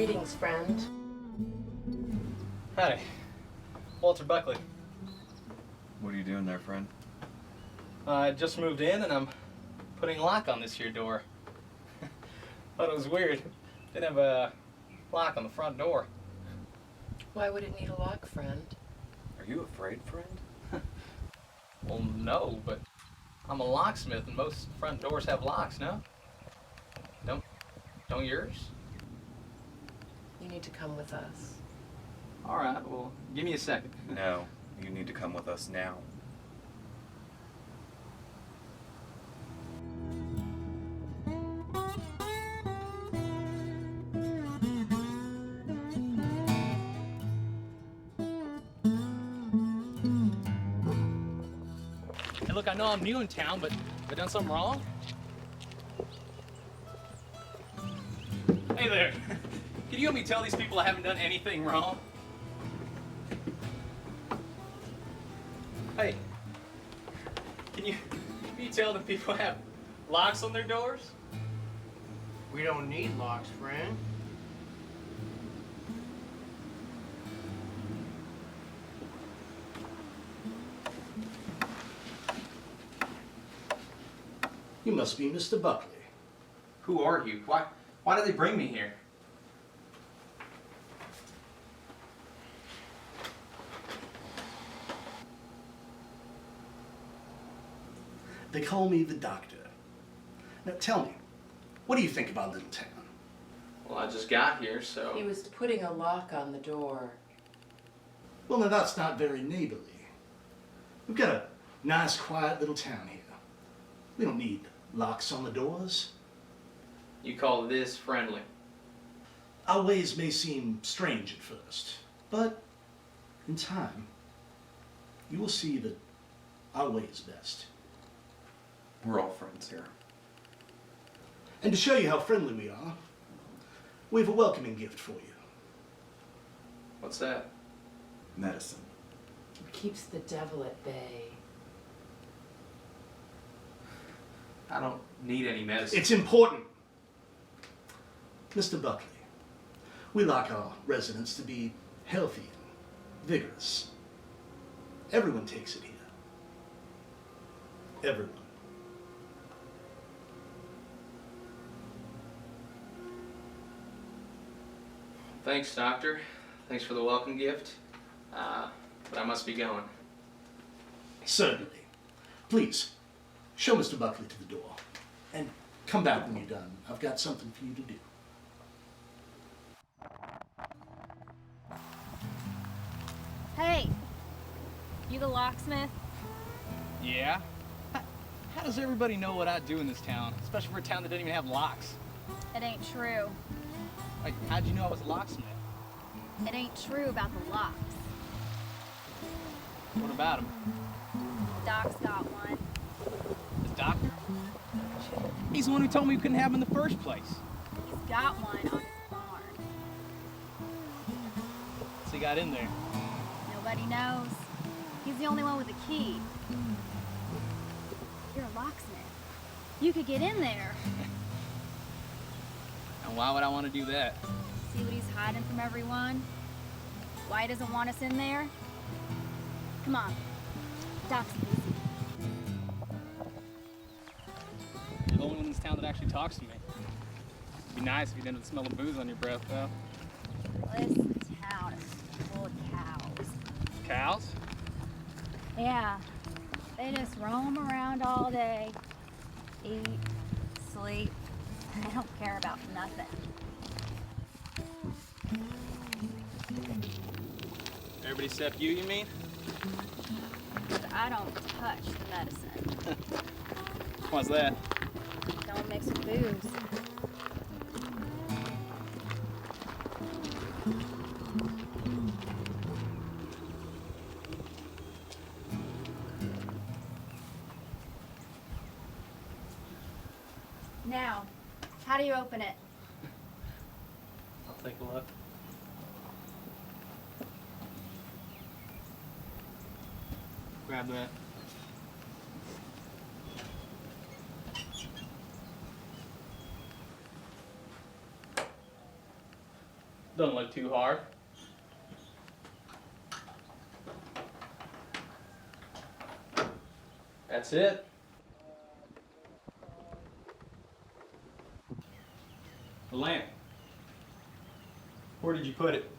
Greetings, friend. Hi, Walter Buckley. What are you doing there, friend? I just moved in and I'm putting a lock on this here door. Thought it was weird. Didn't have a lock on the front door. Why would it need a lock, friend? Are you afraid, friend? Well, no, but I'm a locksmith and most front doors have locks, no? Don't yours? You need to come with us. All right, well, give me a second. No, you need to come with us now. Hey, look, I know I'm new in town, but have I done something wrong? Hey there. Can you help me tell these people I haven't done anything wrong? Hey, can you tell the people have locks on their doors? We don't need locks, friend. You must be Mr. Buckley. Who are you? Why did they bring me here? They call me the doctor. Now tell me, what do you think about little town? Well, I just got here, so... He was putting a lock on the door. Well, now that's not very neighborly. We've got a nice, quiet little town here. We don't need locks on the doors. You call this friendly? Our ways may seem strange at first, but in time, you will see that our way is best. We're all friends here. And to show you how friendly we are, we have a welcoming gift for you. What's that? Medicine. It keeps the devil at bay. I don't need any medicine. It's important. Mr. Buckley, we like our residents to be healthy and vigorous. Everyone takes it here. Everyone. Thanks, Doctor. Thanks for the welcome gift. But I must be going. Certainly. Please, show Mr. Buckley to the door. And come back when you're done. I've got something for you to do. Hey, you the locksmith? Yeah? How does everybody know what I do in this town? Especially for a town that doesn't even have locks. It ain't true. Like, how'd you know I was a locksmith? It ain't true about the locks. What about him? The doc's got one. The doctor? He's the one who told me we couldn't have him in the first place. He's got one on his barn. So he got in there. Nobody knows. He's the only one with a key. You're a locksmith. You could get in there. And why would I want to do that? See what he's hiding from everyone? Why he doesn't want us in there? Come on. Doc's busy. You're the only one in this town that actually talks to me. It'd be nice if you didn't smell the booze on your breath, though. This town is full of cows. Cows? Yeah. They just roam around all day. Eat, sleep. They don't care about nothing. Everybody except you mean? But I don't touch the medicine. Why's that? Don't mix with booze. Now, how do you open it? I'll take a look. Grab that. Doesn't look too hard. That's it. The lamp. Where did you put it?